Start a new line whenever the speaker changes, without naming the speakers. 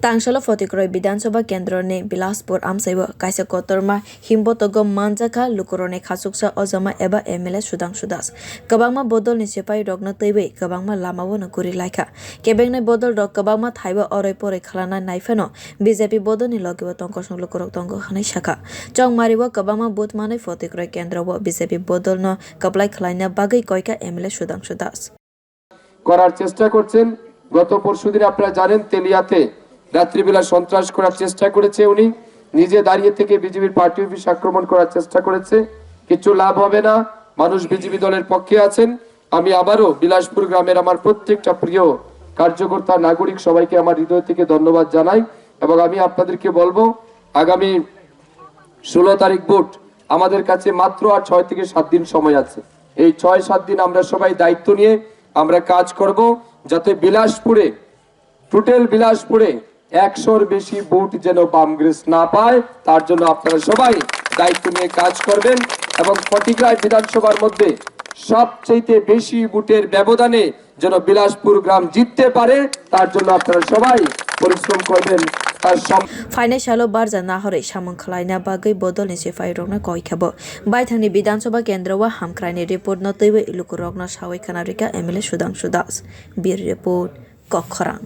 Tangsalo Fatikroy bidhansabha kendra ni bilashpur amchaio kaisa kotor himbotok manjakha lukorogni khachuksa ojama eba MLA Shudhangshu kwbangma bodol ni siphai rokno twiwi kwbangma lama no guri laika kebengni bodol rok kwbangma thaiba oroi poroi khalana naifano BJP bodol ni logi tongo lukorog tongo hanai sakha chongmaribo kwbangma booth manai Fatikroy kendra BJP bodol no kaplai khlaina bagui koika MLA Shudhangshu
করার চেষ্টা করছেন। গত পরশুদিন আপনারা জানেন তেলিয়াতে রাত্রিবেলা সন্ত্রাস করার চেষ্টা করেছে, উনি নিজে দাঁড়িয়ে থেকে বিজেপির পার্টি অফিস আক্রমণ করার চেষ্টা করেছে। কিছু লাভ হবে না, মানুষ বিজেপি দলের পক্ষে আছেন। আমি আবারও বিলাসপুর গ্রামের আমার প্রত্যেকটা প্রিয় কার্যকর্তা নাগরিক সবাইকে আমার হৃদয় থেকে ধন্যবাদ জানাই এবং আমি আপনাদেরকে বলবো আগামী 16 তারিখ ভোট, আমাদের কাছে মাত্র আর 6 থেকে 7 দিন সময় আছে। এই 6-7 দিন আমরা সবাই দায়িত্ব নিয়ে আমরা কাজ করব যাতে বিলাসপুরে টোটাল বিলাসপুরে 100-র বেশি ভোট যেন কংগ্রেস না পায়, তার জন্য আপনারা সবাই দায়িত্ব নিয়ে কাজ করবেন এবং ফটিকরায় বিধানসভার মধ্যে সবচেয়ে বেশি ভোটের ব্যবধানে যেন বিলাসপুর গ্রাম জিততে পারে, তার জন্য আপনারা সবাই পরিশ্রম করবেন।
Financial barza nahore samang khlaina bagui bodol ni siphai rokna koikhabo baithangni bidhansabha kendra wa hamkraini report no twiwi lukorogno sawai khana rika MLA Shudhangshu bir report kokhorang।